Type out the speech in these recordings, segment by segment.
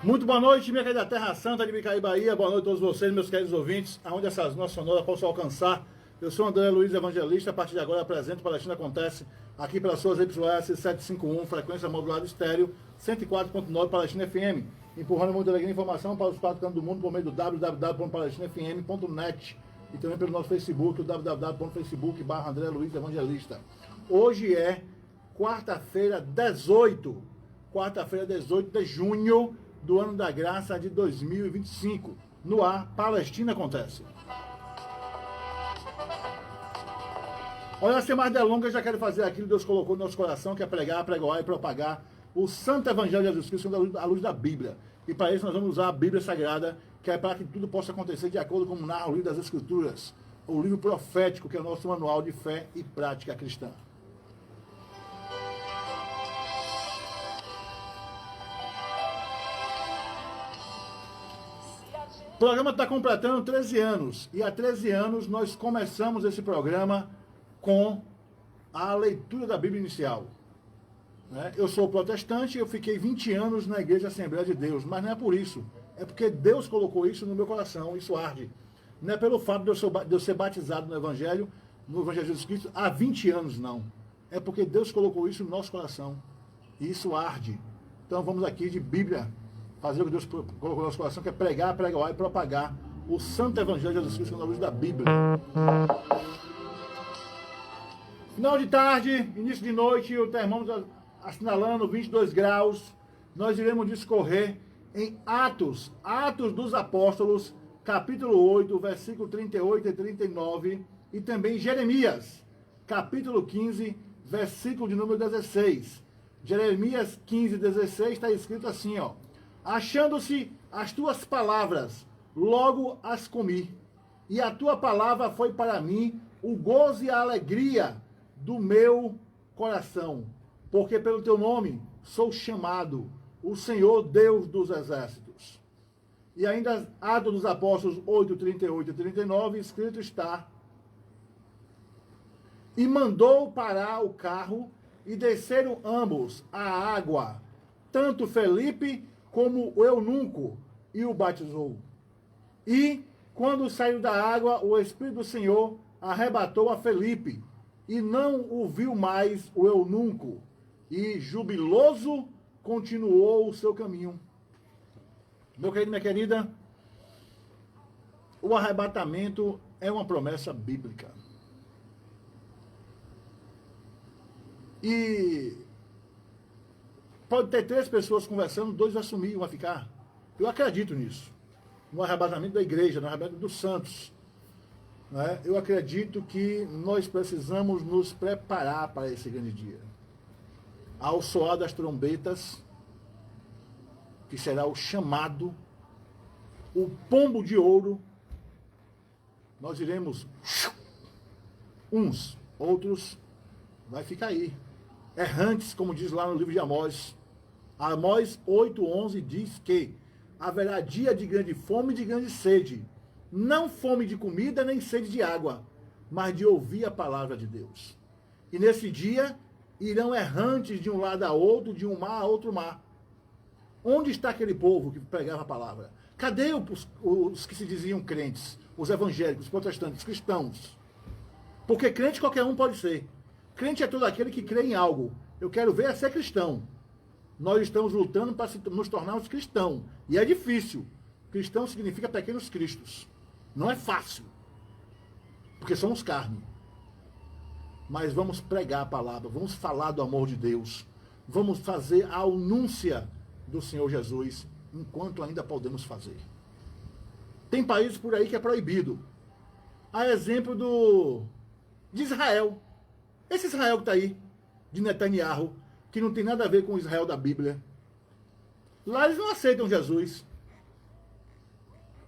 Muito boa noite, minha querida Terra Santa de Micaí, Bahia. Boa noite a todos vocês, meus queridos ouvintes, aonde essas nossas sonoras possam alcançar. Eu sou André Luiz Evangelista. A partir de agora apresento Palestina Acontece aqui pelas suas YS 751, frequência modulada estéreo, 104.9 Palestina FM, empurrando muita alegria e informação para os quatro cantos do mundo por meio do www.palestinafm.net e também pelo nosso Facebook, o www.facebook.com/André Luiz Evangelista. Hoje é quarta-feira 18 de junho do ano da graça de 2025. No ar, Palestina Acontece. Olha, sem mais delongas, já quero fazer aquilo que Deus colocou no nosso coração, que é pregar, pregoar e propagar o Santo Evangelho de Jesus Cristo à luz da Bíblia. E para isso nós vamos usar a Bíblia Sagrada, que é para que tudo possa acontecer de acordo com narra o livro das Escrituras, o livro profético, que é o nosso manual de fé e prática cristã. O programa está completando 13 anos, e há 13 anos nós começamos esse programa com a leitura da Bíblia inicial. Eu sou protestante, eu fiquei 20 anos na Igreja Assembleia de Deus, mas não é por isso, é porque Deus colocou isso no meu coração, isso arde. Não é pelo fato de eu ser batizado no Evangelho de Jesus Cristo há 20 anos, não. É porque Deus colocou isso no nosso coração, e isso arde. Então vamos aqui de Bíblia, fazer o que Deus colocou no nosso coração, que é pregar, pregoar e propagar o Santo Evangelho de Jesus Cristo na luz da Bíblia. Final de tarde, início de noite, o termômetro assinalando 22 graus. Nós iremos discorrer em Atos dos Apóstolos, capítulo 8, versículo 38 e 39, e também Jeremias, capítulo 15, versículo de número 16. Jeremias 15, 16 está escrito assim, ó: achando-se as tuas palavras, logo as comi, e a tua palavra foi para mim o gozo e a alegria do meu coração, porque pelo teu nome sou chamado, o Senhor Deus dos exércitos. E ainda Atos dos Apóstolos 8, 38 e 39, escrito está: e mandou parar o carro, e desceram ambos à água, tanto Felipe como o eunuco, e o batizou. E, quando saiu da água, o Espírito do Senhor arrebatou a Felipe, e não o viu mais o eunuco, e jubiloso continuou o seu caminho. Meu querido, minha querida, o arrebatamento é uma promessa bíblica. E pode ter 3 pessoas conversando, 2 vai sumir, 1 vai ficar. Eu acredito nisso. No arrebatamento da igreja, no arrebatamento dos santos. Eu acredito que nós precisamos nos preparar para esse grande dia. Ao soar das trombetas, que será o chamado, o pombo de ouro, nós iremos uns, outros vai ficar aí. Errantes, como diz lá no livro de Amós. Amós 8:11 diz que haverá dia de grande fome e de grande sede. Não fome de comida, nem sede de água, mas de ouvir a palavra de Deus. E nesse dia irão errantes de um lado a outro, de um mar a outro mar. Onde está aquele povo que pregava a palavra? Cadê os que se diziam crentes? Os evangélicos, os protestantes, os cristãos? Porque crente qualquer um pode ser. Crente é todo aquele que crê em algo. Eu quero ver é ser cristão. Nós estamos lutando para nos tornarmos cristãos. E é difícil. Cristão significa pequenos cristos. Não é fácil. Porque somos carne. Mas vamos pregar a palavra. Vamos falar do amor de Deus. Vamos fazer a anúncia do Senhor Jesus enquanto ainda podemos fazer. Tem países por aí que é proibido. A exemplo de Israel. Esse Israel que está aí, de Netanyahu, que não tem nada a ver com o Israel da Bíblia. Lá eles não aceitam Jesus.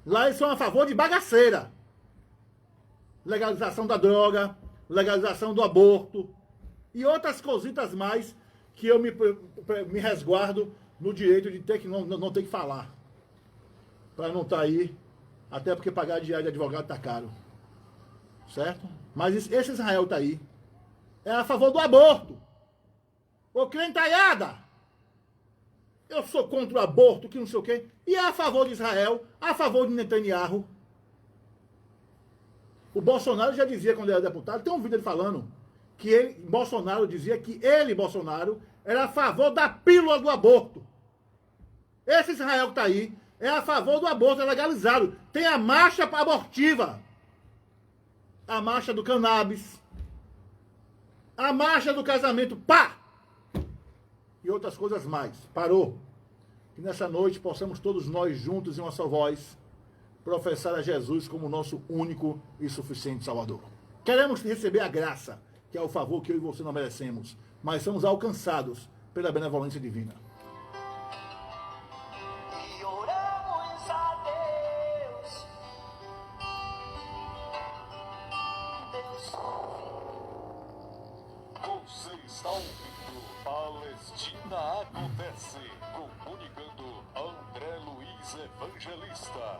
Lá eles são a favor de bagaceira. Legalização da droga, legalização do aborto e outras cositas mais que eu me resguardo no direito de ter que não ter que falar. Para não estar aí, até porque pagar diário de advogado está caro. Certo? Mas esse Israel está aí. É a favor do aborto. Ô crentaiada! eu sou contra o aborto, que não sei o quê, e é a favor de Israel, a favor de Netanyahu. O Bolsonaro já dizia, quando ele era deputado, tem um vídeo dele falando, que Bolsonaro dizia que ele, Bolsonaro, era a favor da pílula do aborto. Esse Israel que está aí é a favor do aborto, é legalizado. Tem a marcha abortiva, a marcha do cannabis, a marcha do casamento, pá! E outras coisas mais. Parou. Que nessa noite possamos todos nós juntos em uma só voz professar a Jesus como nosso único e suficiente Salvador. Queremos receber a graça, que é o favor que eu e você não merecemos, mas somos alcançados pela benevolência divina. E oramos a Deus. Deus. Você está ouvindo Palestina Acontece, comunicando André Luiz Evangelista.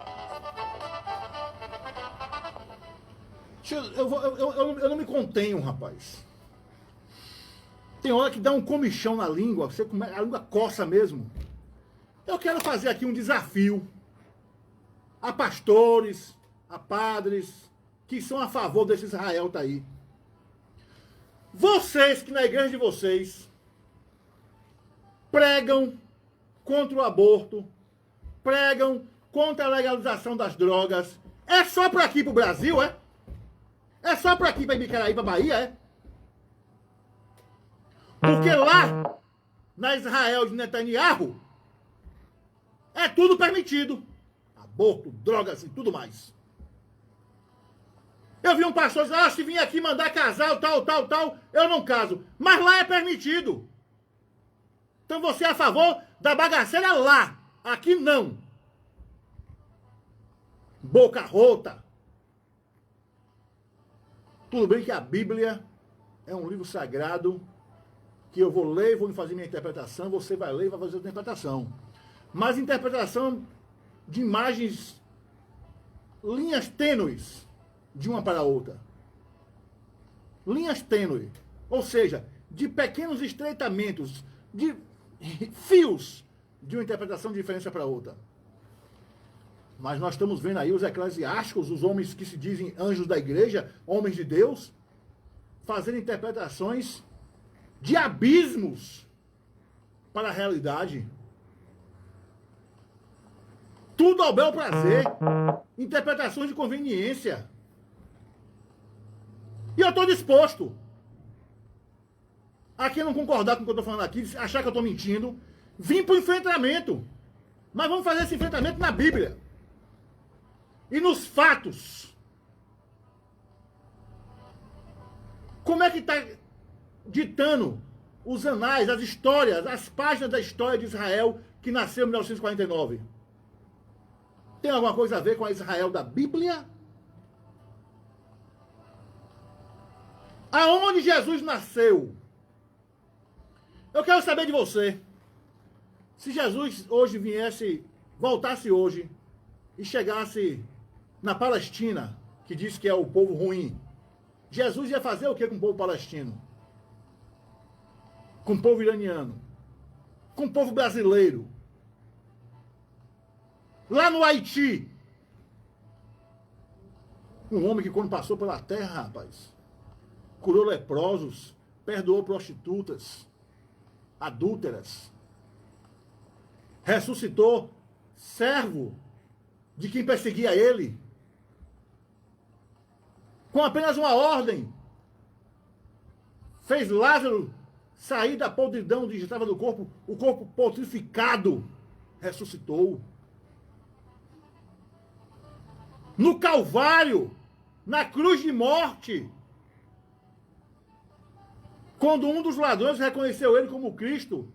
Eu não me contenho, rapaz. Tem hora que dá um comichão na língua, a língua coça mesmo. Eu quero fazer aqui um desafio a pastores, a padres, que são a favor desse Israel tá aí. Vocês que na igreja de vocês pregam contra o aborto, pregam contra a legalização das drogas, é só para aqui pro Brasil, é? É só para aqui, para Ibicaraí, para Bahia, é? Porque lá, na Israel de Netanyahu, é tudo permitido. Aborto, drogas e tudo mais. Eu vi um pastor dizer, se vir aqui mandar casar, tal, eu não caso. Mas lá é permitido. Então você é a favor da bagaceira lá. Aqui não. Boca rota. Tudo bem que a Bíblia é um livro sagrado que eu vou ler, vou fazer minha interpretação, você vai ler e vai fazer a interpretação. Mas interpretação de imagens, linhas tênues de uma para a outra. Linhas tênues. Ou seja, de pequenos estreitamentos, de fios de uma interpretação de diferença para outra. Mas nós estamos vendo aí os eclesiásticos, os homens que se dizem anjos da igreja, homens de Deus, fazendo interpretações de abismos para a realidade. Tudo ao bel prazer. Interpretações de conveniência. E eu estou disposto a quem não concordar com o que eu estou falando aqui, achar que eu estou mentindo, vim para o enfrentamento. Mas vamos fazer esse enfrentamento na Bíblia. E nos fatos. Como é que está ditando os anais, as histórias, as páginas da história de Israel que nasceu em 1949? Tem alguma coisa a ver com a Israel da Bíblia? Aonde Jesus nasceu? Eu quero saber de você. Se Jesus hoje voltasse hoje e chegasse na Palestina, que diz que é o povo ruim, Jesus ia fazer o que com o povo palestino? Com o povo iraniano? Com o povo brasileiro? Lá no Haiti, um homem que quando passou pela terra, rapaz, curou leprosos, perdoou prostitutas, adúlteras, ressuscitou servo de quem perseguia ele, com apenas uma ordem, fez Lázaro sair da podridão onde estava no corpo, o corpo putrificado, ressuscitou. No Calvário, na cruz de morte, quando um dos ladrões reconheceu ele como Cristo,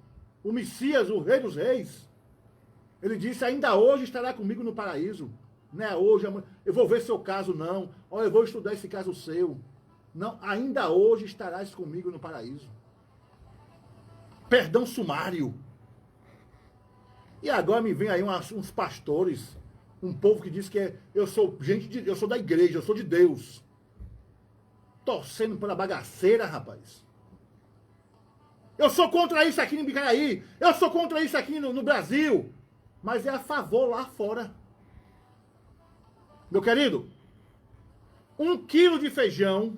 o Messias, o Rei dos Reis, ele disse, ainda hoje estará comigo no paraíso. Não é hoje, eu vou ver seu caso, não. Olha, eu vou estudar esse caso seu. Não, ainda hoje estarás comigo no paraíso. Perdão sumário. E agora me vem aí uns pastores, um povo que diz que eu sou eu sou da igreja, eu sou de Deus. Torcendo pela bagaceira, rapaz. Eu sou contra isso aqui em Bicaraí. Eu sou contra isso aqui no Brasil. Mas é a favor lá fora. Meu querido, 1 quilo de feijão,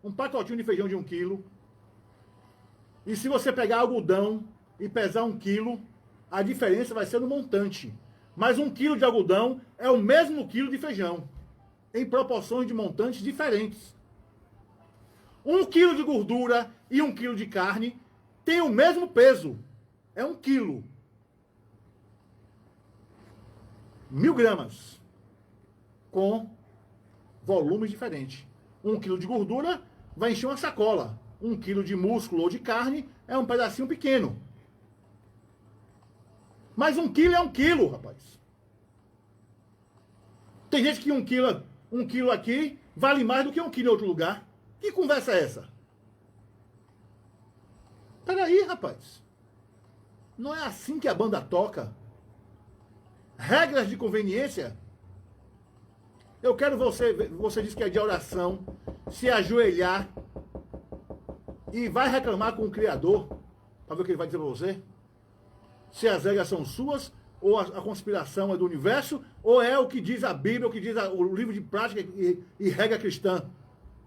um pacotinho de feijão de 1 quilo, e se você pegar algodão e pesar 1 quilo, a diferença vai ser no montante. Mas 1 quilo de algodão é o mesmo quilo de feijão, em proporções de montantes diferentes. 1 quilo de gordura e 1 quilo de carne tem o mesmo peso. É 1 quilo. 1000 gramas. Com volumes diferentes. 1 quilo de gordura vai encher uma sacola. 1 quilo de músculo ou de carne é um pedacinho pequeno. Mas 1 quilo é 1 quilo, rapaz. Tem gente que 1 quilo aqui vale mais do que 1 quilo em outro lugar. Que conversa é essa? Peraí, rapaz. Não é assim que a banda toca. Regras de conveniência. Eu quero você diz que é de oração, se ajoelhar e vai reclamar com o Criador, para ver o que ele vai dizer para você. Se as regras são suas, ou a conspiração é do universo, ou é o que diz a Bíblia, o que diz o livro de prática e regra cristã,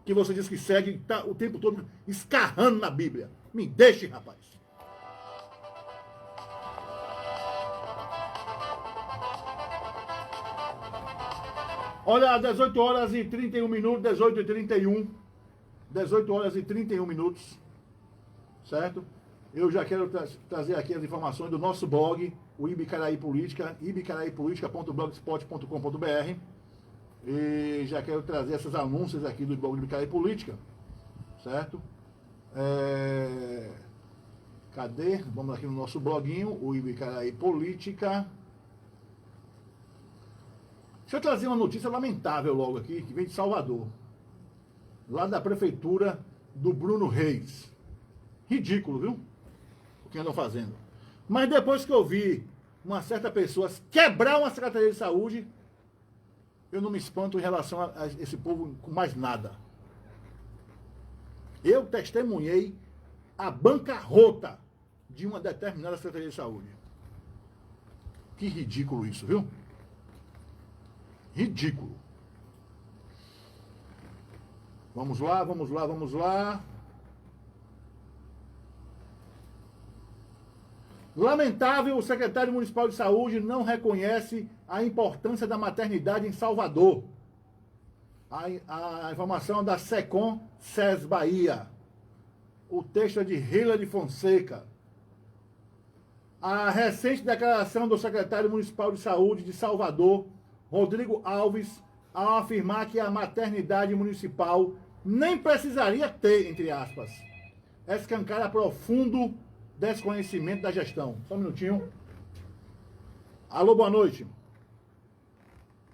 que você diz que segue e está o tempo todo escarrando na Bíblia. Me deixe, rapaz. Olha, 18 horas e 31 minutos, 18 e 31. 18 horas e 31 minutos. Certo? Eu já quero trazer aqui as informações do nosso blog, o Ibicaraí Política, ibicaraípolitica.blogspot.com.br. E já quero trazer essas anúncias aqui do blog do Ibicaraí Política. Certo? Cadê? Vamos aqui no nosso bloguinho, o Ibicaraí Política. Deixa eu trazer uma notícia lamentável logo aqui, que vem de Salvador. Lá da prefeitura do Bruno Reis. Ridículo, viu? O que andam fazendo. Mas depois que eu vi uma certa pessoa quebrar uma Secretaria de Saúde, eu não me espanto em relação a esse povo com mais nada. Eu testemunhei a bancarrota de uma determinada Secretaria de Saúde. Que ridículo isso, viu? Ridículo. Vamos lá, vamos lá, vamos lá. Lamentável, o secretário municipal de saúde não reconhece a importância da maternidade em Salvador. A informação é da SECOM SES Bahia. O texto é de Hilary Fonseca. A recente declaração do secretário municipal de saúde de Salvador, Rodrigo Alves, ao afirmar que a maternidade municipal nem precisaria ter, entre aspas, escancara profundo desconhecimento da gestão. Só um minutinho. Alô, boa noite.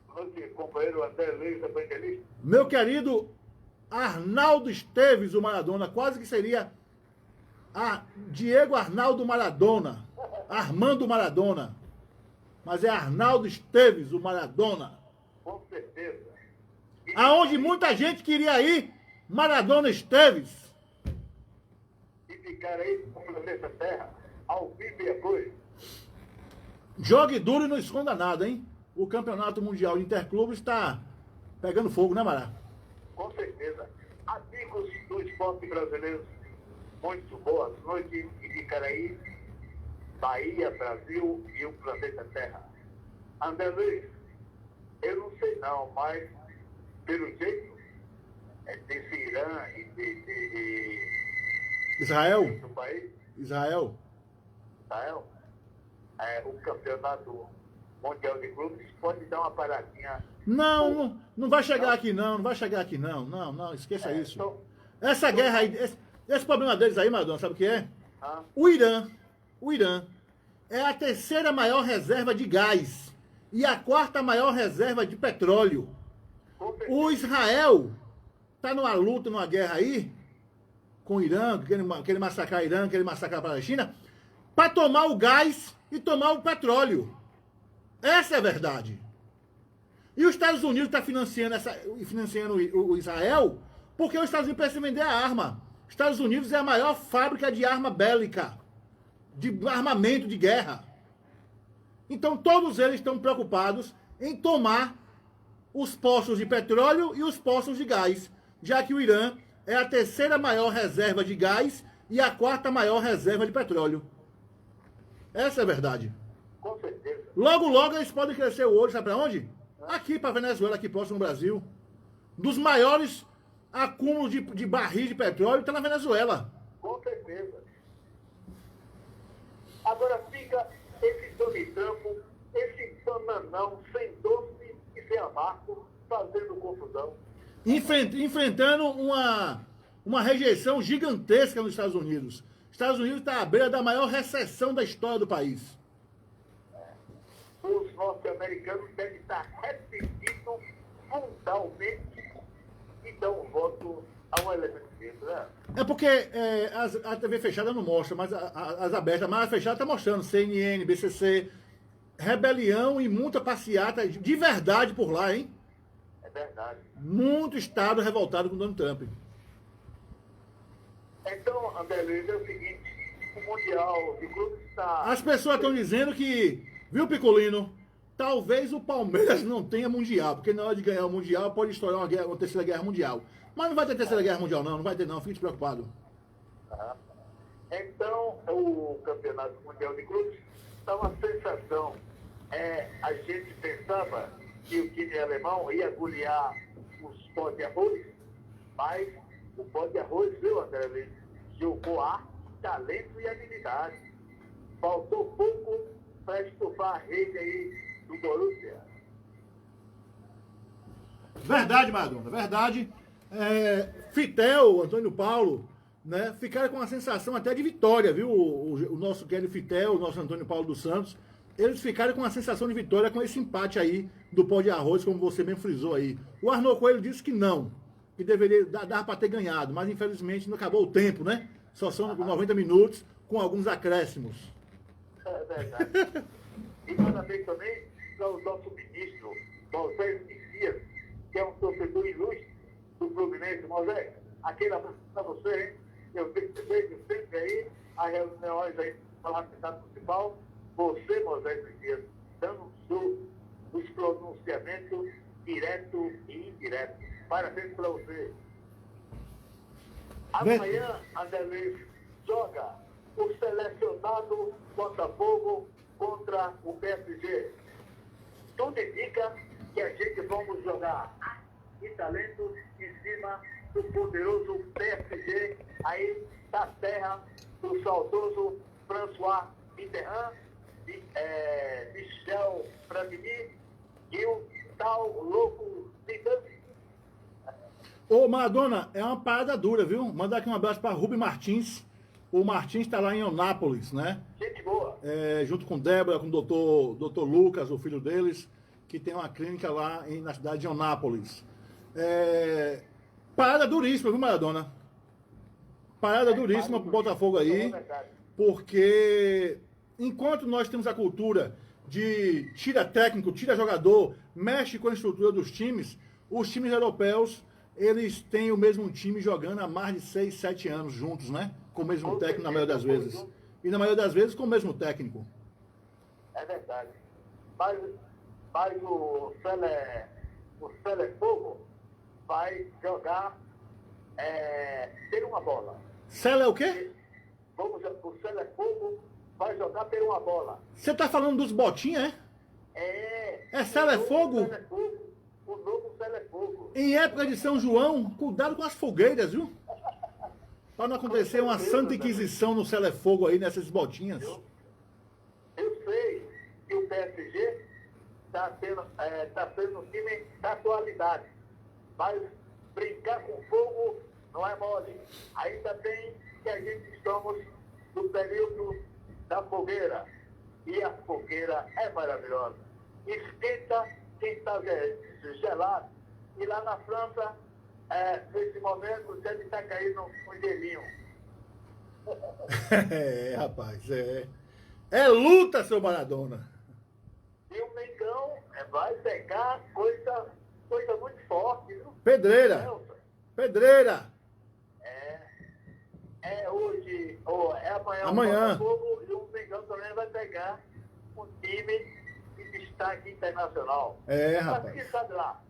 Boa noite, companheiro André Luiz, evangelista. Meu querido Arnaldo Esteves, o Maradona, quase que seria Diego Arnaldo Maradona, Armando Maradona. Mas é Arnaldo Esteves, o Maradona. Com certeza. Aonde muita gente queria ir, Maradona Esteves. E ficar aí com o planeta Terra, ao vivo e a cores. Jogue duro e não esconda nada, hein? O Campeonato Mundial de Interclubes está pegando fogo, né, Mará? Com certeza. Amigos do esporte brasileiro, muito boas noites. E ficar aí, Bahia, Brasil e o planeta Terra. André Luiz, eu não sei não, mas pelo jeito desse Irã e de Israel? do país, Israel? Israel, o campeonato mundial de clubes pode dar uma paradinha. Não vai chegar aqui não vai chegar aqui não, esqueça isso. Então, Essa guerra aí, esse problema deles aí, Maradona, sabe o que é? ah, O Irã é a terceira maior reserva de gás e a quarta maior reserva de petróleo. com certeza. O Israel está numa luta, numa guerra aí, com o Irã, querendo massacrar o Irã, querendo massacrar a Palestina, para tomar o gás e tomar o petróleo. Essa é a verdade. E os Estados Unidos está financiando o Israel porque os Estados Unidos precisam vender a arma. Estados Unidos é a maior fábrica de arma bélica, de armamento de guerra. Então todos eles estão preocupados em tomar os poços de petróleo e os poços de gás, já que o Irã é a terceira maior reserva de gás e a quarta maior reserva de petróleo. Essa é a verdade. Com certeza. Logo, logo eles podem crescer o olho, sabe para onde? Aqui para Venezuela, aqui próximo ao Brasil. Dos maiores acúmulos de barris de petróleo está na Venezuela. Com certeza. Agora fica esse Donald Trump, esse bananão sem doce e sem amargo, fazendo confusão. Enfrentando uma rejeição gigantesca nos Estados Unidos. Estados Unidos está à beira da maior recessão da história do país. Os norte-americanos devem estar arrependidos fundamentalmente e dão um voto a um elemento desse, né? É porque a TV fechada não mostra, mas as abertas, mas a fechada está mostrando. CNN, BCC, rebelião e muita passeata de verdade por lá, hein? É verdade. Muito estado revoltado com o Donald Trump. Então, André Luiz, é o seguinte, o Mundial de Clubes está... As pessoas estão dizendo que, viu, Picolino, talvez o Palmeiras não tenha Mundial, porque na hora de ganhar o Mundial pode estourar uma terceira guerra mundial. Mas não vai ter terceira guerra mundial, não vai ter não, fique preocupado. Então, o Campeonato Mundial de Clubes está uma sensação. A gente pensava que o time alemão ia golear os pó de arroz, mas o pó de arroz, viu, André Luiz, jogou arte, talento e habilidade. Faltou pouco para estufar a rede aí do Borussia. Verdade, Maradona, verdade. Fitel, Antônio Paulo, né, ficaram com uma sensação até de vitória, viu? O nosso querido Fitel, o nosso Antônio Paulo dos Santos, eles ficaram com uma sensação de vitória com esse empate aí do pó de arroz, como você mesmo frisou aí. O Arnaud Coelho disse que não, que deveria dar para ter ganhado, mas infelizmente não acabou o tempo, né? Só são 90 minutos com alguns acréscimos. É verdade. E parabéns também para o nosso ministro, Moisés Messias, que é um torcedor ilustre do Fluminense. Moisés, aquele abraço para você, hein? Eu vejo sempre aí as reuniões aí do Parlamento Municipal. Você, Moisés Messias, dando os pronunciamentos direto e indireto. Parabéns para você. Amanhã, André Luiz, joga o selecionado Botafogo contra o PSG. Tudo indica que a gente vamos jogar e talento em cima do poderoso PSG, aí da terra do saudoso François Mitterrand, Michel Platini e o tal louco Zidane. Ô, Maradona, é uma parada dura, viu? Mandar aqui um abraço para Rubem Martins. O Martins está lá em Eunápolis, né? Gente boa. Junto com Débora, com o doutor Lucas, o filho deles, que tem uma clínica lá na cidade de Eunápolis. Parada duríssima, viu, Maradona? Parada duríssima pro Botafogo aí, porque enquanto nós temos a cultura de tira técnico, tira jogador, mexe com a estrutura dos times, os times europeus, eles têm o mesmo time jogando há mais de 6, 7 anos juntos, né? Com o mesmo técnico na maioria das vezes. E na maioria das vezes com o mesmo técnico. É verdade. Mas o Cele Fogo vai jogar ter uma bola. Cele é o quê? O Cele Fogo vai jogar ter uma bola. Você tá falando dos botinhos, é? É Cele Fogo? O novo Cele Fogo. Em época de São João, cuidado com as fogueiras, viu? Para não acontecer uma santa inquisição no Cele Fogo aí, nessas botinhas. Eu sei que o PSG está sendo um time da atualidade. Mas brincar com fogo não é mole. Ainda tem que a gente estamos no período da fogueira. E a fogueira é maravilhosa. Esquenta quem está gelado. E lá na França, nesse momento, deve estar caindo um gelinho. Rapaz, é luta, seu Maradona. E o Mengão vai pegar coisa muito forte, viu? Pedreira. Pedreira. É amanhã. Amanhã. O Botafogo e o Mengão também vai pegar um time de destaque internacional. É, Mas rapaz. quem sabe lá?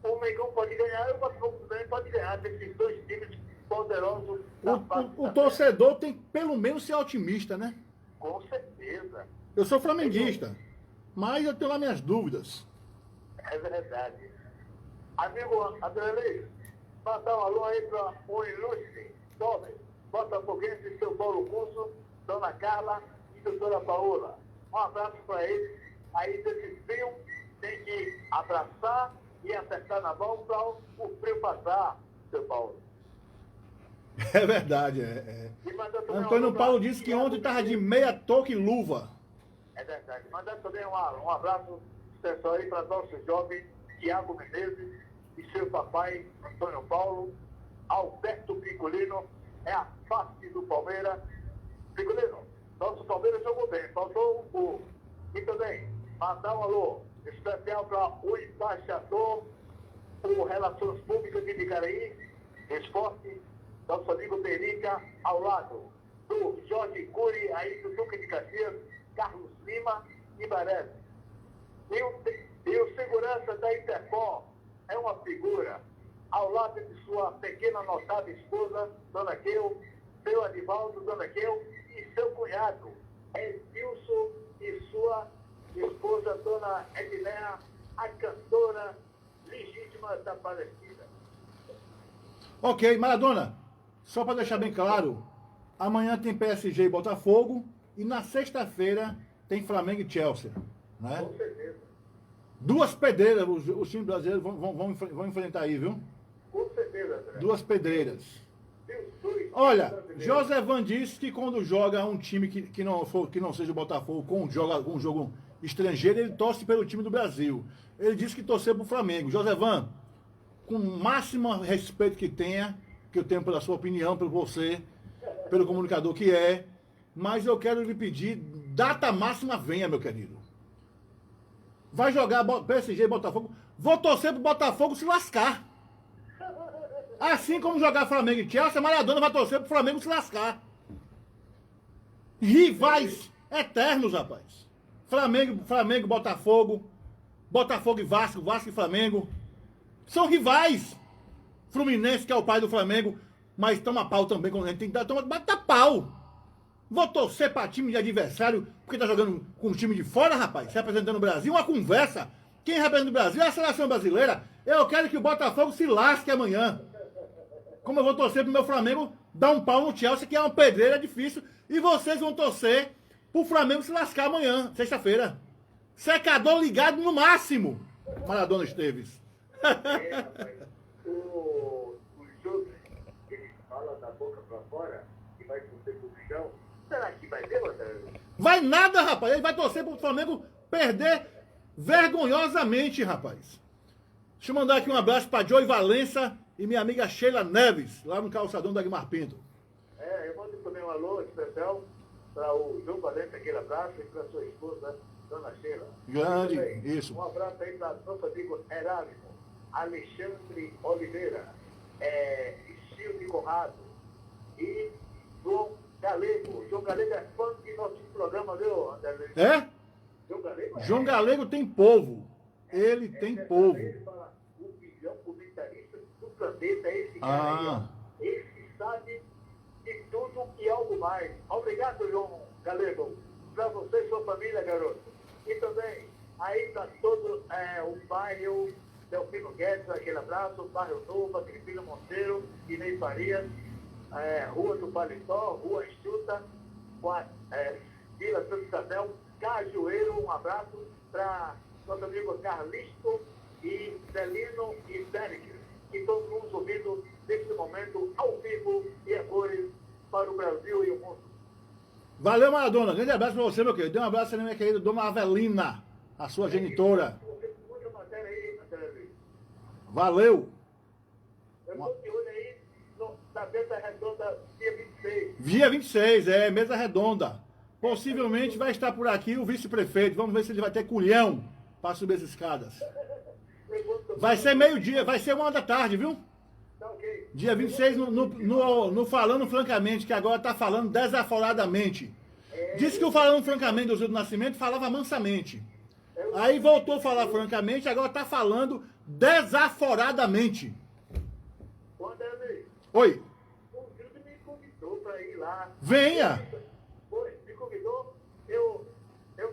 O Mengão pode ganhar e o Botafogo também pode ganhar. Desses dois times poderosos da fase O da torcedor tem que pelo menos ser otimista, né? Com certeza. Eu sou flamenguista, mas eu tenho lá minhas dúvidas. É verdade. Amigo Adriano, mandar um alô aí para o ilustre, jovem, botafoguense, seu Paulo Curso, Dona Carla e doutora Paola. Um abraço para eles. Aí desse frio tem que abraçar e acertar na mão para o frio passar, seu Paulo. É verdade, E mandar também um Antônio alô Paulo pra disse que Thiago ontem estava de Menezes. meia touca e luva. É verdade. Mandar também um abraço especial aí para nosso jovem Tiago Menezes e seu papai Antônio Paulo. Alberto Picolino é a face do Palmeiras. Picolino, nosso Palmeiras jogou bem, faltou um gol. E também mandar um alô especial para o embaixador por Relações Públicas de Icaraí, Esporte, nosso amigo Perica, ao lado do Jorge Cury, aí do Duque de Caxias, Carlos Lima e Barés. E o segurança da Interpol é uma figura, ao lado de sua pequena notável esposa, Dona Keu, seu Adivaldo, Dona Keu, e seu cunhado, Edilson, e sua esposa, Dona Edneia, a cantora legítima da Palestina. Ok, Maradona, só para deixar bem claro, amanhã tem PSG e Botafogo e na sexta-feira tem Flamengo e Chelsea, né? Com certeza. Duas pedreiras os times brasileiros vão enfrentar aí, viu? Com certeza, André. Duas pedreiras. E os dois Olha, brasileiros. José Van disse que quando joga um time que não seja o Botafogo, com um jogo estrangeiro, ele torce pelo time do Brasil. Ele disse que torceu pro Flamengo. José Van, com o máximo respeito que eu tenho pela sua opinião, por você, pelo comunicador que é, mas eu quero lhe pedir, data máxima venha, meu querido. Vai jogar PSG e Botafogo. Vou torcer pro Botafogo se lascar. Assim como jogar Flamengo e Chelsea, Maradona vai torcer pro Flamengo se lascar. Rivais eternos, rapaz. Flamengo, Botafogo. Botafogo e Vasco, Vasco e Flamengo. São rivais. Fluminense, que é o pai do Flamengo, mas toma pau também, quando a gente tem que dar, bata pau. Vou torcer pra time de adversário, porque tá jogando com um time de fora, rapaz, representando o Brasil, uma conversa. Quem representa o Brasil é a seleção brasileira. Eu quero que o Botafogo se lasque amanhã. Como eu vou torcer pro meu Flamengo dar um pau no Chelsea, que é uma pedreira difícil, e vocês vão torcer pro Flamengo se lascar amanhã, sexta-feira. Secador ligado no máximo. Maradona Esteves. Rapaz. O jogo, ele fala da boca pra fora e vai torcer pro chão. Será que vai ter, André? Vai nada, rapaz. Ele vai torcer pro Flamengo perder vergonhosamente, rapaz. Deixa eu mandar aqui um abraço pra Joey Valença e minha amiga Sheila Neves, lá no calçadão da Guimar Pinto. Eu mando também um alô especial para o João Valente, aquele abraço, e para sua esposa, Dona Sheila. Grande, E também, isso. Um abraço aí para nosso amigo Erasmo, Alexandre Oliveira, Silvio Conrado e João Galego. João Galego é fã de nosso programa, viu, André? É? João Galego é. João Galego tem povo. Ele tem povo. Ele fala, o melhor comentarista do planeta é esse cara aí, ó. Esse sabe de tudo e algo mais. Obrigado, João Galego. Para você e sua família, garoto. E também, aí está todo o bairro Delfino Guedes, aquele abraço, bairro Novo, Cristino Monteiro, Inês Farias, Rua do Paletó, Rua Enxuta, Vila Santo Isabel, Cajueiro, um abraço para nosso amigo Carlisto e Celino e Derek, que estão nos ouvindo nesse momento ao vivo e a cores para o Brasil e o mundo. Valeu, Maradona. Grande abraço pra você, meu querido. Dê um abraço aí, minha querida Dona Avelina, a sua genitora. Muita matéria aí, André. Valeu. Eu estou de olho aí na mesa redonda dia 26. Dia 26, mesa redonda. Possivelmente vai estar por aqui o vice-prefeito. Vamos ver se ele vai ter culhão para subir as escadas. Vai ser meio-dia, vai ser 1h da tarde, viu? Tá ok. Dia 26, no Falando Francamente, que agora está falando desaforadamente. Disse que o Falando Francamente do Zé do Nascimento falava mansamente. Aí voltou a falar francamente, agora está falando desaforadamente. Wanderlei, Oi, o Júlio me convidou para ir lá. venha. Foi, me convidou. Eu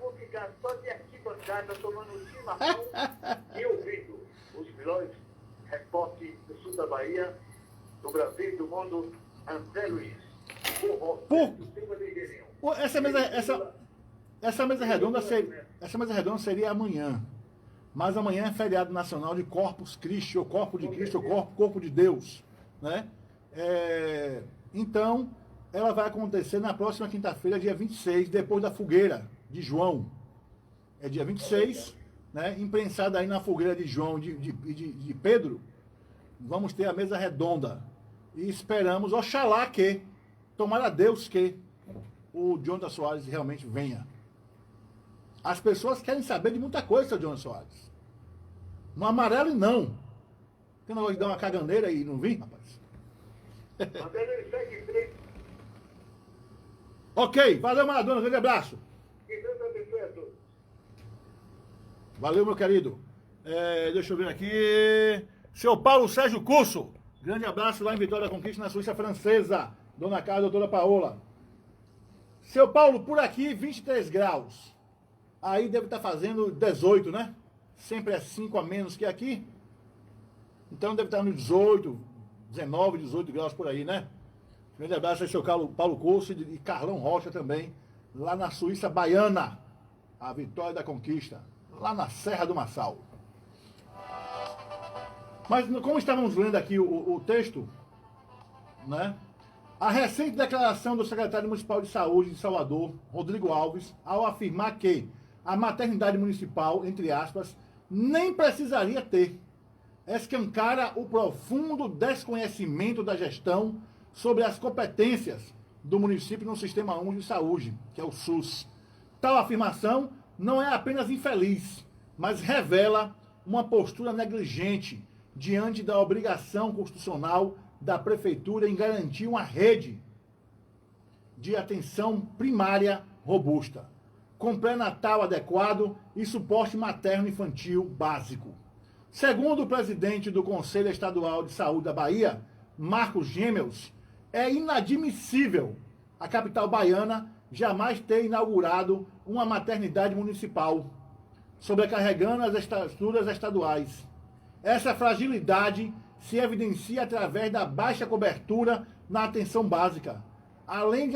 vou ficar só de arquibancada tomando chimarrão e ouvindo os melhores repórteres do sul da Bahia, do Brasil e do mundo, André Luiz. Essa mesa redonda seria amanhã. Mas amanhã é feriado nacional de Corpus Christi, ou Corpo de Cristo, ou Corpo de Deus. Né? Então, ela vai acontecer na próxima quinta-feira, dia 26, depois da fogueira de João. É dia 26, né? Imprensada aí na fogueira de João e de Pedro, vamos ter a mesa redonda. E esperamos, oxalá que, tomara a Deus que o Jonathan Soares realmente venha. As pessoas querem saber de muita coisa, seu Jonathan Soares. No amarelo, não. Tem negócio de dar uma caganeira e não vir, rapaz? André Luiz, segue em frente. Ok, valeu, Maradona, grande abraço. Que Deus abençoe a todos. Valeu, meu querido. Deixa eu ver aqui. Seu Paulo Sérgio Curso. Grande abraço lá em Vitória da Conquista, na Suíça Francesa. Dona Carla, doutora Paola. Seu Paulo, por aqui, 23 graus. Aí deve estar fazendo 18, né? Sempre é 5 a menos que aqui. Então deve estar nos 18, 19, 18 graus por aí, né? Grande abraço aí, seu Paulo Curso e Carlão Rocha também, lá na Suíça Baiana. A Vitória da Conquista, lá na Serra do Massal. Mas como estávamos lendo aqui o texto, né? A recente declaração do secretário municipal de saúde de Salvador, Rodrigo Alves, ao afirmar que a maternidade municipal, entre aspas, nem precisaria ter, escancara o profundo desconhecimento da gestão sobre as competências do município no Sistema Único de Saúde, que é o SUS. Tal afirmação não é apenas infeliz, mas revela uma postura negligente diante da obrigação constitucional da Prefeitura em garantir uma rede de atenção primária robusta, com pré-natal adequado e suporte materno-infantil básico. Segundo o presidente do Conselho Estadual de Saúde da Bahia, Marcos Gêmeos, é inadmissível a capital baiana jamais ter inaugurado uma maternidade municipal, sobrecarregando as estruturas estaduais. Essa fragilidade se evidencia através da baixa cobertura na atenção básica, além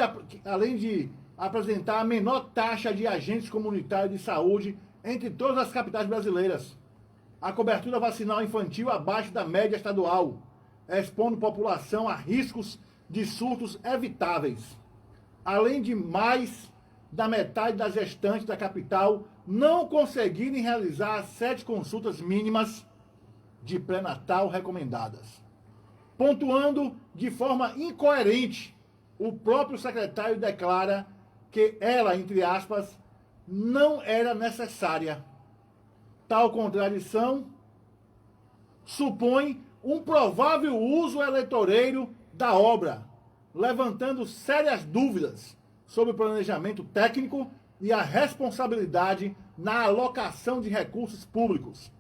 de apresentar a menor taxa de agentes comunitários de saúde entre todas as capitais brasileiras. A cobertura vacinal infantil abaixo da média estadual, expondo população a riscos de surtos evitáveis. Além de mais da metade das gestantes da capital não conseguirem realizar as 7 consultas mínimas de pré-natal recomendadas. Pontuando de forma incoerente, o próprio secretário declara que ela, entre aspas, não era necessária. Tal contradição supõe um provável uso eleitoreiro da obra, levantando sérias dúvidas sobre o planejamento técnico e a responsabilidade na alocação de recursos públicos.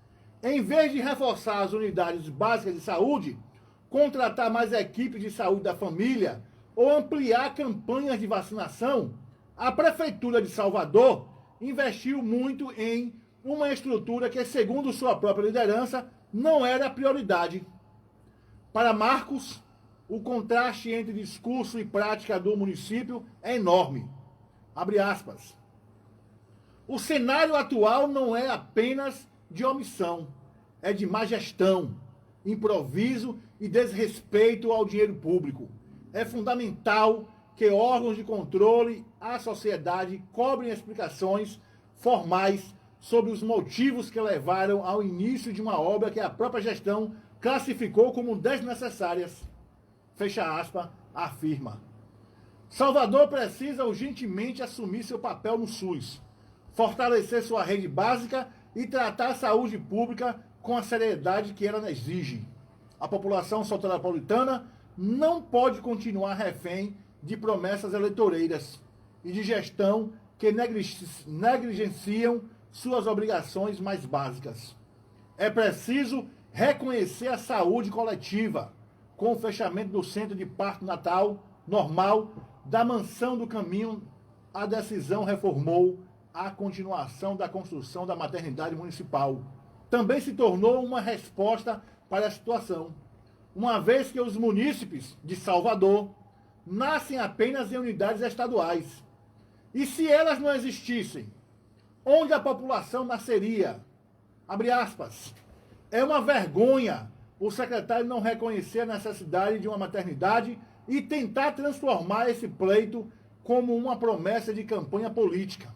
Em vez de reforçar as unidades básicas de saúde, contratar mais equipes de saúde da família ou ampliar campanhas de vacinação, a Prefeitura de Salvador investiu muito em uma estrutura que, segundo sua própria liderança, não era prioridade. Para Marcos, o contraste entre discurso e prática do município é enorme. Abre aspas. O cenário atual não é apenas de omissão, é de má gestão, improviso e desrespeito ao dinheiro público. É fundamental que órgãos de controle à sociedade cobrem explicações formais sobre os motivos que levaram ao início de uma obra que a própria gestão classificou como desnecessárias. Fecha aspas, afirma. Salvador precisa urgentemente assumir seu papel no SUS, fortalecer sua rede básica e tratar a saúde pública com a seriedade que ela exige. A população soteropolitana não pode continuar refém de promessas eleitoreiras e de gestão que negligenciam suas obrigações mais básicas. É preciso reconhecer a saúde coletiva, com o fechamento do centro de parto natal normal da Mansão do Caminho. A decisão reformou a continuação da construção da maternidade municipal. Também se tornou uma resposta para a situação, uma vez que os munícipes de Salvador nascem apenas em unidades estaduais. E se elas não existissem, onde a população nasceria? Abre aspas. É uma vergonha o secretário não reconhecer a necessidade de uma maternidade e tentar transformar esse pleito como uma promessa de campanha política,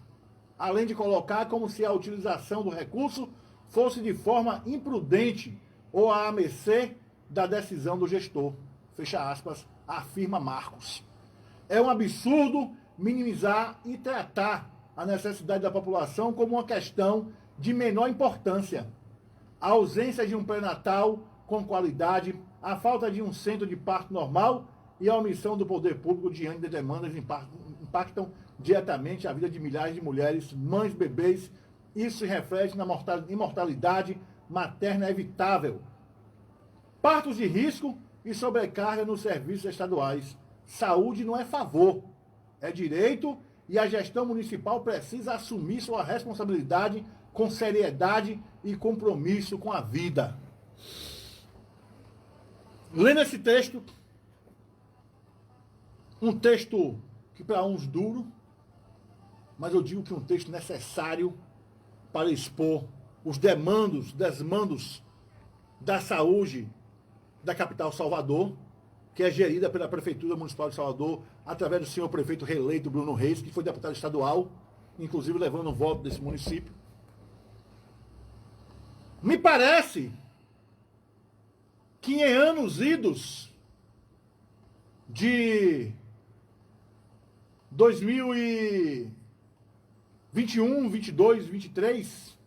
além de colocar como se a utilização do recurso fosse de forma imprudente ou à mercê da decisão do gestor. Fecha aspas, afirma Marcos. É um absurdo minimizar e tratar a necessidade da população como uma questão de menor importância. A ausência de um pré-natal com qualidade, a falta de um centro de parto normal e a omissão do poder público diante de demandas impactam diretamente a vida de milhares de mulheres, mães, bebês. Isso se reflete na imortalidade materna evitável. Partos de risco e sobrecarga nos serviços estaduais. Saúde não é favor, é direito, e a gestão municipal precisa assumir sua responsabilidade com seriedade e compromisso com a vida. Lendo esse texto, um texto que para uns duro, mas eu digo que é um texto necessário para expor os desmandos da saúde da capital Salvador, que é gerida pela Prefeitura Municipal de Salvador, através do senhor prefeito reeleito Bruno Reis, que foi deputado estadual, inclusive levando o voto desse município. Me parece que em anos idos de 2021, 22, 23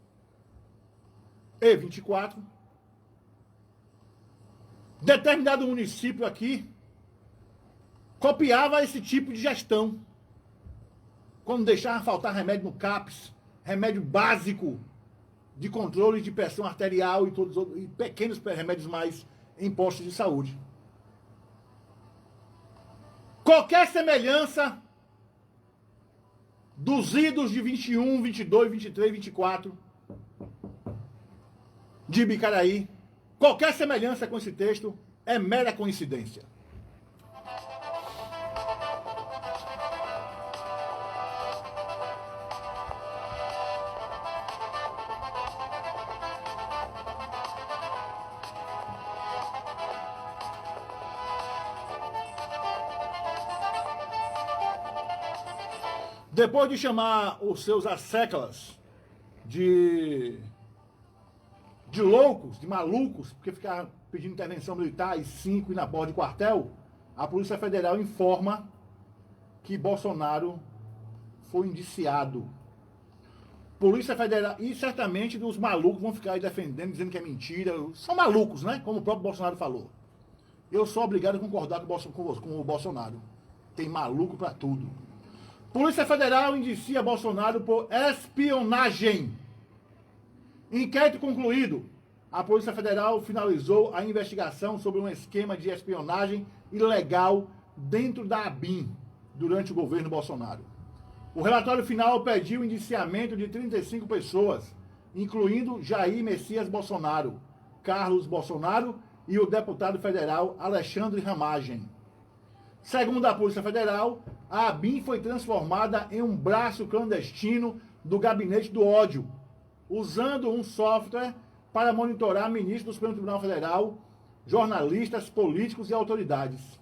e 24, determinado município aqui copiava esse tipo de gestão. Quando deixava faltar remédio no CAPS, remédio básico de controle de pressão arterial e todos os outros, e pequenos remédios mais em postos de saúde. Qualquer semelhança dos idos de 21, 22, 23, 24 de Ibicaraí, qualquer semelhança com esse texto é mera coincidência. Depois de chamar os seus asseclas de loucos, de malucos, porque ficaram pedindo intervenção militar e 5 e na porta de quartel, a Polícia Federal informa que Bolsonaro foi indiciado. Polícia Federal, e certamente os malucos vão ficar aí defendendo, dizendo que é mentira. São malucos, né? Como o próprio Bolsonaro falou. Eu sou obrigado a concordar com o Bolsonaro. Tem maluco pra tudo. Polícia Federal indicia Bolsonaro por espionagem. Inquérito concluído. A Polícia Federal finalizou a investigação sobre um esquema de espionagem ilegal dentro da ABIN durante o governo Bolsonaro. O relatório final pediu o indiciamento de 35 pessoas, incluindo Jair Messias Bolsonaro, Carlos Bolsonaro e o deputado federal Alexandre Ramagem. Segundo a Polícia Federal, a ABIN foi transformada em um braço clandestino do Gabinete do Ódio, usando um software para monitorar ministros do Supremo Tribunal Federal, jornalistas, políticos e autoridades.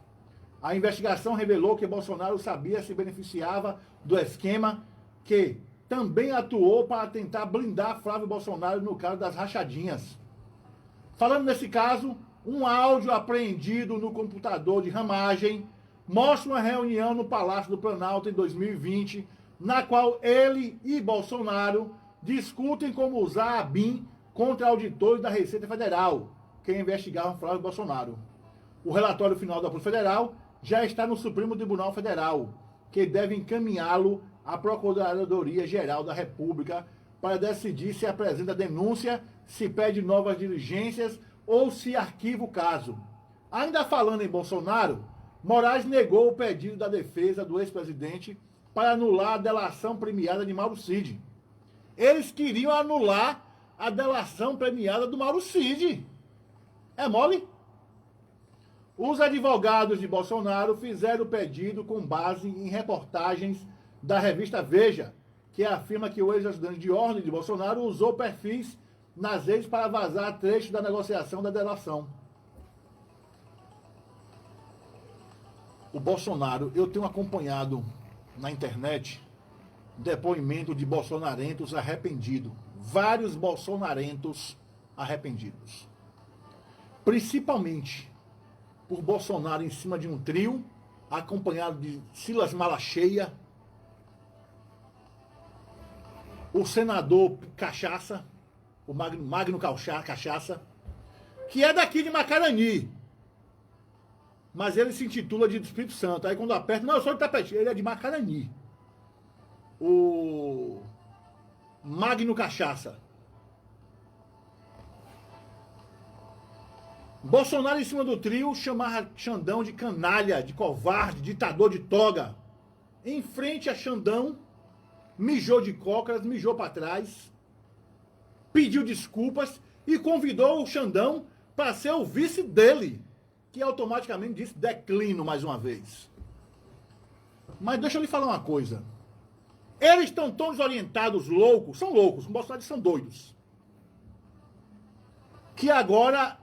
A investigação revelou que Bolsonaro se beneficiava do esquema, que também atuou para tentar blindar Flávio Bolsonaro no caso das rachadinhas. Falando nesse caso, um áudio apreendido no computador de Ramagem mostra uma reunião no Palácio do Planalto em 2020, na qual ele e Bolsonaro discutem como usar a ABIN contra auditores da Receita Federal, que investigavam Flávio Bolsonaro. O relatório final da Polícia Federal já está no Supremo Tribunal Federal, que deve encaminhá-lo à Procuradoria-Geral da República para decidir se apresenta denúncia, se pede novas diligências ou se arquiva o caso. Ainda falando em Bolsonaro, Moraes negou o pedido da defesa do ex-presidente para anular a delação premiada de Mauro Cid. Eles queriam anular a delação premiada do Mauro Cid. É mole? Os advogados de Bolsonaro fizeram o pedido com base em reportagens da revista Veja, que afirma que o ex-ajudante de ordem de Bolsonaro usou perfis nas redes para vazar trechos da negociação da delação. O Bolsonaro, eu tenho acompanhado na internet depoimento de bolsonarentos arrependidos. Vários bolsonarentos arrependidos. Principalmente por Bolsonaro em cima de um trio, acompanhado de Silas Malacheia, o senador Cachaça, o Magno Cachaça, que é daqui de Macarani, mas ele se intitula de Espírito Santo. Aí quando aperta, não, eu sou de Tapete, ele é de Macarani. O Magno Cachaça. Bolsonaro em cima do trio chamava Xandão de canalha, de covarde, ditador de toga. Em frente a Xandão, mijou de cócoras, mijou para trás, pediu desculpas e convidou o Xandão para ser o vice dele, que automaticamente disse declino mais uma vez. Mas deixa eu lhe falar uma coisa. Eles estão tão desorientados, loucos, os bolsonaristas são doidos, que agora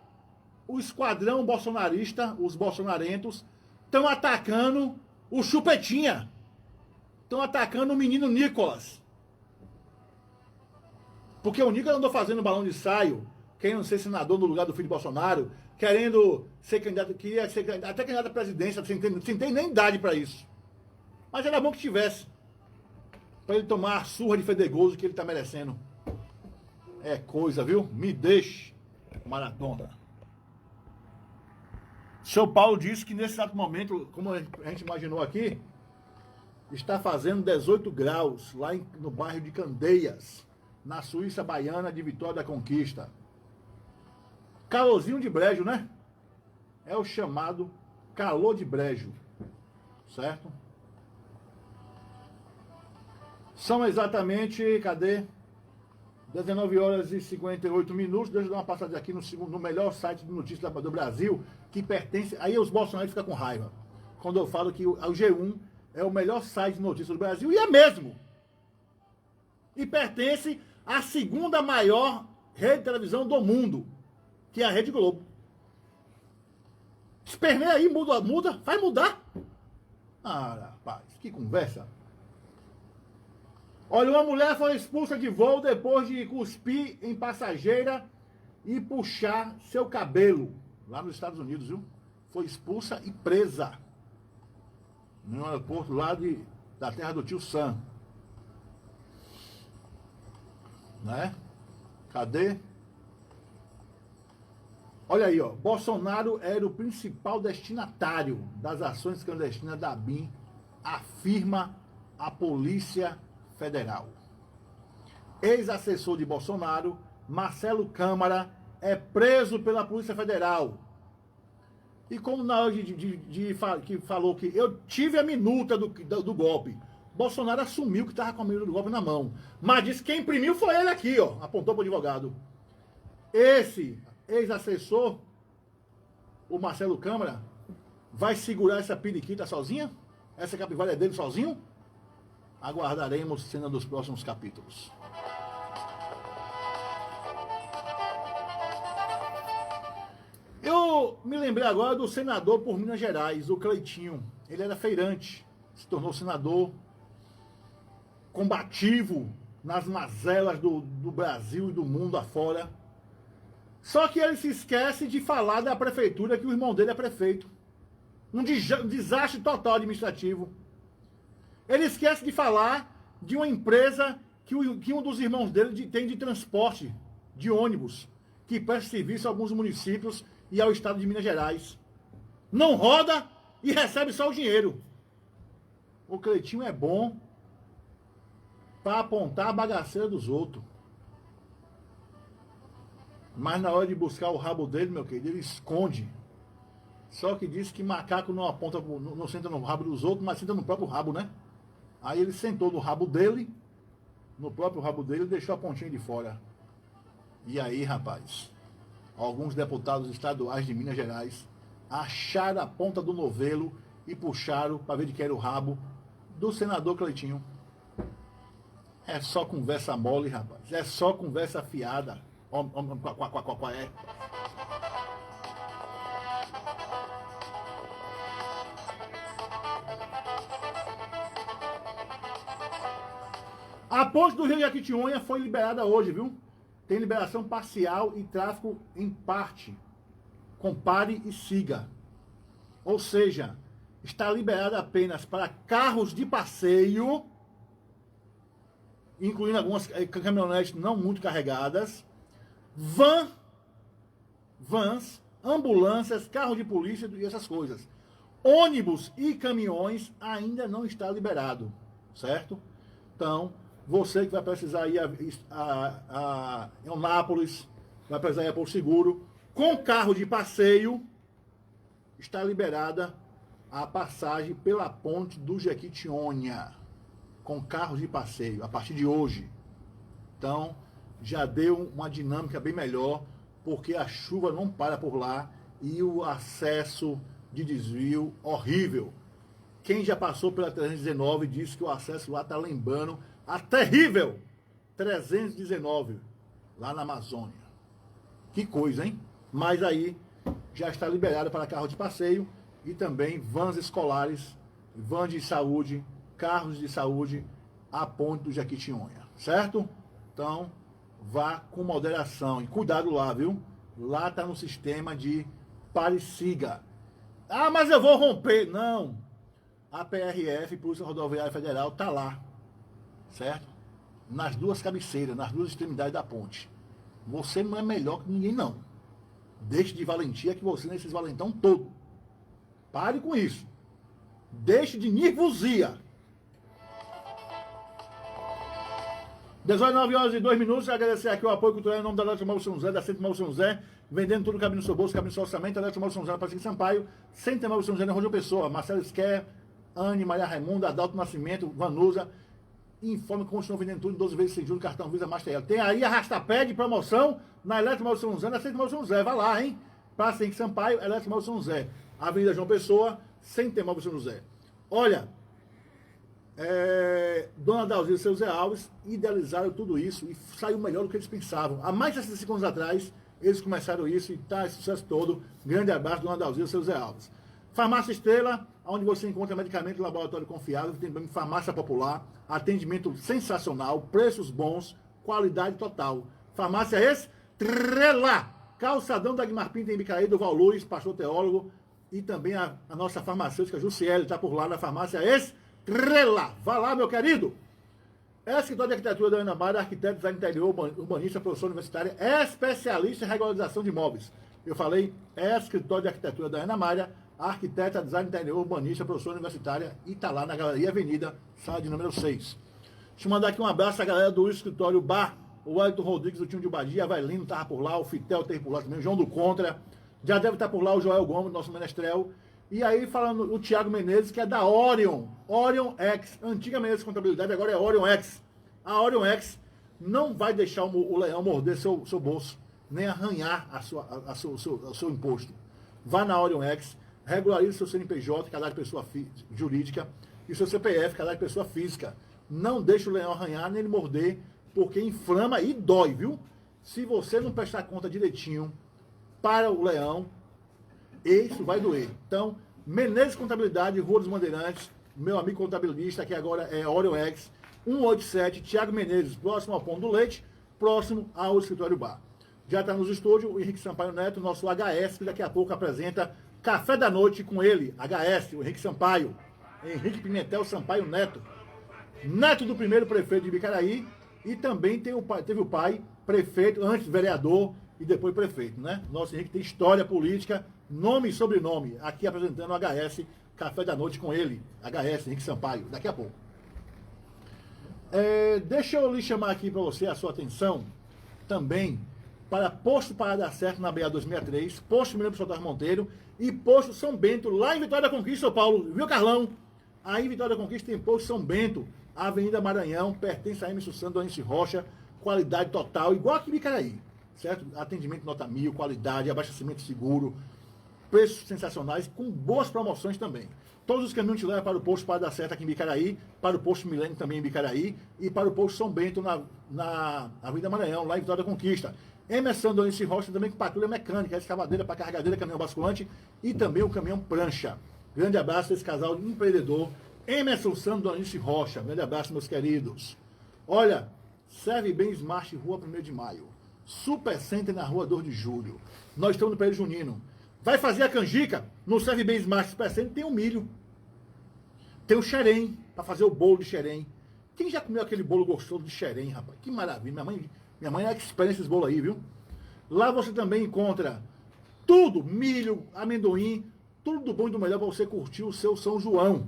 o esquadrão bolsonarista, os bolsonarentos, estão atacando o Chupetinha. Estão atacando o menino Nicolas. Porque o Nicolas andou fazendo balão de ensaio, querendo ser senador no lugar do filho de Bolsonaro, querendo ser candidato, queria ser até candidato à presidência, sem ter nem idade para isso. Mas era bom que tivesse. Para ele tomar a surra de fedegoso que ele está merecendo. É coisa, viu? Me deixe, Maratona. O seu Paulo disse que nesse exato momento, como a gente imaginou aqui, está fazendo 18 graus lá no bairro de Candeias, na Suíça baiana de Vitória da Conquista. Calorzinho de brejo, né? É o chamado calor de brejo, certo? São exatamente, cadê? 19 horas e 58 minutos. Deixa eu dar uma passada aqui no melhor site de notícias do Brasil, que pertence... Aí os bolsonaristas ficam com raiva quando eu falo que o G1 é o melhor site de notícias do Brasil, e é mesmo. E pertence à segunda maior rede de televisão do mundo, que é a Rede Globo. Esperneia aí, muda, vai mudar. Ah, rapaz, que conversa. Olha, uma mulher foi expulsa de voo depois de cuspir em passageira e puxar seu cabelo. Lá nos Estados Unidos, viu? Foi expulsa e presa. No aeroporto lá da terra do tio Sam. Né? Cadê? Olha aí, ó. Bolsonaro era o principal destinatário das ações clandestinas da ABIN, afirma a Polícia Federal. Ex-assessor de Bolsonaro, Marcelo Câmara, é preso pela Polícia Federal. E como na hora que falou que eu tive a minuta do golpe, Bolsonaro assumiu que estava com a minuta do golpe na mão. Mas disse que quem imprimiu foi ele aqui, ó. Apontou para o advogado. Esse ex-assessor, o Marcelo Câmara, vai segurar essa periquita sozinha? Essa capivara é dele sozinho? Aguardaremos cena dos próximos capítulos. Eu me lembrei agora do senador por Minas Gerais, o Cleitinho. Ele era feirante, se tornou senador, combativo nas mazelas do Brasil e do mundo afora. Só que ele se esquece de falar da prefeitura, que o irmão dele é prefeito. Um desastre total administrativo. Ele esquece de falar de uma empresa que um dos irmãos dele tem de transporte, de ônibus, que presta serviço a alguns municípios e ao estado de Minas Gerais. Não roda e recebe só o dinheiro. O Cleitinho é bom para apontar a bagaceira dos outros. Mas na hora de buscar o rabo dele, meu querido, ele esconde. Só que diz que macaco não aponta, não senta no rabo dos outros, mas senta no próprio rabo, né? Aí ele sentou no rabo dele, no próprio rabo dele, e deixou a pontinha de fora. E aí, rapaz, alguns deputados estaduais de Minas Gerais acharam a ponta do novelo e puxaram para ver de que era o rabo do senador Cleitinho. É só conversa mole, rapaz. É só conversa fiada. É. A ponte do Rio Jequitinhonha foi liberada hoje, viu? Tem liberação parcial e tráfego em parte. Compare e siga. Ou seja, está liberada apenas para carros de passeio, incluindo algumas caminhonetes não muito carregadas, vans, ambulâncias, carro de polícia e essas coisas. Ônibus e caminhões ainda não está liberado, certo? Então, você que vai precisar ir a Eunápolis, vai precisar ir a Porto Seguro, com carro de passeio, está liberada a passagem pela ponte do Jequitinhonha, com carros de passeio, a partir de hoje. Então, já deu uma dinâmica bem melhor, porque a chuva não para por lá e o acesso de desvio horrível. Quem já passou pela 319 disse que o acesso lá está lembrando a terrível 319, lá na Amazônia. Que coisa, hein? Mas aí já está liberado para carro de passeio e também vans escolares, vans de saúde, carros de saúde, a ponte do Jequitinhonha, certo? Então, vá com moderação e cuidado lá, viu? Lá está no sistema de pare e siga. Ah, mas eu vou romper. Não. A PRF, Polícia Rodoviária Federal, está lá, certo? Nas duas cabeceiras, nas duas extremidades da ponte. Você não é melhor que ninguém, não. Deixe de valentia que você nesses valentão todo. Pare com isso. Deixe de nervosia. 19 horas e 2 minutos. Agradecer aqui o apoio cultural em nome da Eletromóvel São José, da Centro Móvel São José, vendendo tudo cabe no seu bolso, cabe no seu orçamento. Eletromóvel São José, na Praça de Sampaio, Centro Móvel São José, na Rua de Pessoa, Marcelo Esquer, Anne, Maria Raimunda, Adalto Nascimento, Vanusa. Informe que continuam vendendo tudo em 12 vezes sem juros, cartão Visa, Master. Tem aí arrasta-pé de promoção na Eletromóvel São José, na Centro Móvel São José. Vai lá, hein? Praça de Sampaio, Eletromóvel São José. Avenida João Pessoa, Centro Móvel São José. Olha, Dona Dalzia e seu Zé Alves idealizaram tudo isso e saiu melhor do que eles pensavam. Há mais de 65 anos atrás, eles começaram isso e está esse sucesso todo. Grande abraço, Dona Dalzia e seu Zé Alves. Farmácia Estrela, onde você encontra medicamento, laboratório confiável, tem também farmácia popular, atendimento sensacional, preços bons, qualidade total. Farmácia Estrela, calçadão da Guimar Pinto em Bicaí, do Valuz, pastor teólogo, e também a nossa farmacêutica Jussiele está por lá na farmácia Estrela. Vá lá, meu querido. Escritório de Arquitetura da Ana Mara, arquiteto, design interior, urbanista, professor universitária, especialista em regularização de imóveis. Eu falei, Escritório de Arquitetura da Ana Mara, arquiteta, design interior, urbanista, professora universitária, e está lá na Galeria Avenida, sala de número 6. Deixa eu mandar aqui um abraço à galera do escritório Bar, o Wellington Rodrigues, o time de Badia, a Vailino estava por lá, o Fitel esteve por lá também, o João do Contra, já deve estar por lá o Joel Gomes, nosso menestrel. E aí falando o Thiago Menezes, que é da Orion X, antiga Menezes Contabilidade, agora é Orion X. A Orion X não vai deixar o leão morder seu bolso, nem arranhar o seu imposto. Vá na Orion X, regularize seu CNPJ, cadastro de pessoa jurídica, e seu CPF, cadastro de pessoa física. Não deixe o leão arranhar, nem ele morder, porque inflama e dói, viu? Se você não prestar conta direitinho para o leão, isso vai doer. Então, Menezes Contabilidade, Rua dos Bandeirantes, meu amigo contabilista, que agora é Orion X, 187, Thiago Menezes, próximo ao Pão do Leite, próximo ao Escritório Bar. Já está nos estúdios o Henrique Sampaio Neto, nosso HS, que daqui a pouco apresenta Café da Noite com ele, HS, o Henrique Sampaio, Henrique Pimentel Sampaio Neto, neto do primeiro prefeito de Bicaraí, e também teve o pai, prefeito, antes vereador, e depois prefeito, né? Nosso Henrique tem história política, nome e sobrenome. Aqui apresentando o HS, Café da Noite com ele, HS, Henrique Sampaio, daqui a pouco. Deixa eu lhe chamar aqui para você a sua atenção também para Posto Parada Certa na BA 263, Posto Mineiro Soltar Monteiro e Posto São Bento, lá em Vitória da Conquista, São Paulo. Viu, Carlão? Aí em Vitória da Conquista tem Posto São Bento, Avenida Maranhão, pertence a Emerson Santos, Donice Rocha, qualidade total, igual aqui em Bicaraí, certo? Atendimento nota 1000, qualidade, abastecimento seguro, preços sensacionais, com boas promoções também. Todos os caminhos te levam para o Posto Parada Certa aqui em Bicaraí, para o Posto Milênio também em Bicaraí e para o Posto São Bento na Avenida Maranhão, lá em Vitória da Conquista. Emerson Donice Rocha também com patrulha mecânica, escavadeira para carregadeira, caminhão basculante e também o caminhão prancha. Grande abraço a esse casal de empreendedor, Emerson Santos Donice Rocha. Grande abraço, meus queridos. Olha, serve bem Smart, Rua 1º de Maio. Super Center na Rua 2 de Julho. Nós estamos no período junino. Vai fazer a canjica? No Serve Bem Smart Super Center tem o milho. Tem o xerém, para fazer o bolo de xerém. Quem já comeu aquele bolo gostoso de xerém, rapaz? Que maravilha. Minha mãe é expert nesses bolos aí, viu? Lá você também encontra tudo, milho, amendoim, tudo do bom e do melhor para você curtir o seu São João.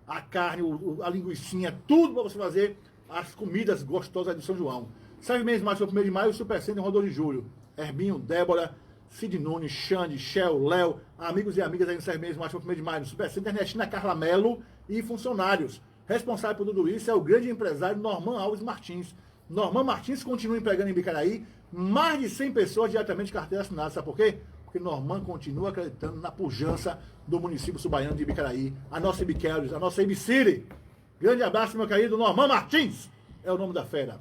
A carne, a linguicinha, tudo para você fazer as comidas gostosas de São João. Serve Bem Smart Super 1º de Maio, Super Center, Rua 2 de Julho. Herbinho, Débora, Cid Nunes, Xande, Shell, Léo, amigos e amigas aí no Serve Bem Smart Super 1º de Maio, no Super Center, Ernestina Carla Melo e funcionários. Responsável por tudo isso é o grande empresário Norman Alves Martins. Norman Martins continua empregando em Bicaraí mais de 100 pessoas diretamente de carteira assinada. Sabe por quê? Porque Norman continua acreditando na pujança do município subaiano de Bicaraí, a nossa Ibiqueros, a nossa Ibiciri. Grande abraço, meu querido Norman Martins, é o nome da fera.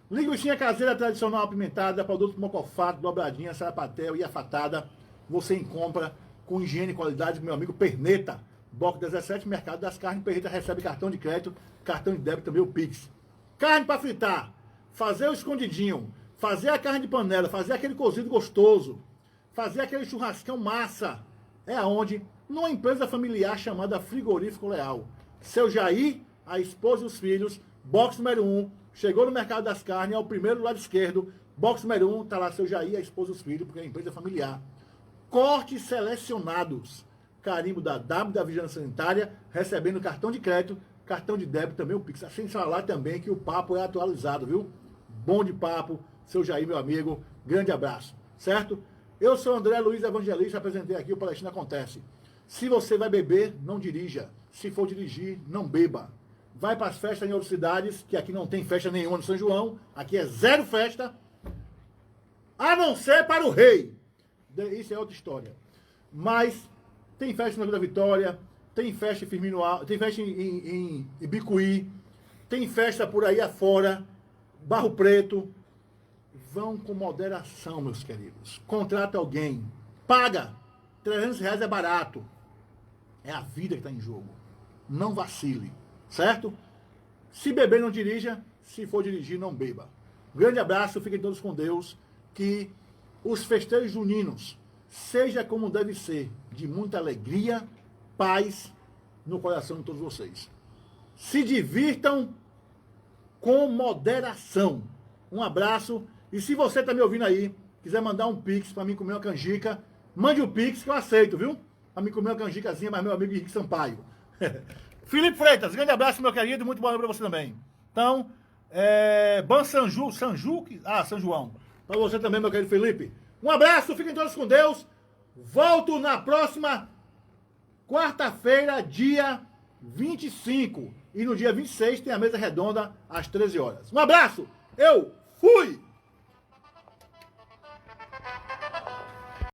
Linguicinha caseira tradicional apimentada, produto mocofato, dobradinha, sarapatel e afatada. Você encontra com higiene e qualidade do meu amigo Perneta. Bloco 17, Mercado das Carnes. Perneta recebe cartão de crédito, cartão de débito também o Pix. Carne para fritar, fazer o escondidinho, fazer a carne de panela, fazer aquele cozido gostoso, fazer aquele churrascão massa. É aonde? Numa empresa familiar chamada Frigorífico Leal. Seu Jair, a esposa e os filhos, box número 1, chegou no Mercado das Carnes, é o primeiro do lado esquerdo, box número 1, tá lá seu Jair, a esposa e os filhos, porque é uma empresa familiar. Cortes selecionados, carimbo da Vigilância Sanitária, recebendo cartão de crédito, cartão de débito também, o Pix. Sem falar também que o papo é atualizado, viu? Bom de papo, seu Jair, meu amigo, grande abraço, certo? Eu sou André Luiz Evangelista, apresentei aqui o Palestina Acontece. Se você vai beber, não dirija. Se for dirigir, não beba. Vai para as festas em outras cidades, que aqui não tem festa nenhuma no São João, aqui é zero festa, a não ser para o rei. Isso é outra história. Mas tem festa na Vila Vitória, tem festa em Firmino Alves, tem festa em Ibicuí, tem festa por aí afora, Barro Preto. Vão com moderação, meus queridos. Contrata alguém, paga. R$300 é barato. É a vida que está em jogo. Não vacile, certo? Se beber, não dirija. Se for dirigir, não beba. Grande abraço, fiquem todos com Deus. Que os festejos juninos seja como deve ser, de muita alegria, paz no coração de todos vocês. Se divirtam com moderação. Um abraço. E se você está me ouvindo aí, quiser mandar um Pix para mim comer uma canjica, mande o Pix que eu aceito, viu? Para mim comer uma canjicazinha, mas meu amigo Henrique Sampaio. Felipe Freitas, grande abraço, meu querido, muito boa noite para você também. Então, Ban São João. Para você também, meu querido Felipe. Um abraço, fiquem todos com Deus. Volto na próxima quarta-feira, dia 25. E no dia 26 tem a mesa redonda às 13 horas. Um abraço, eu fui!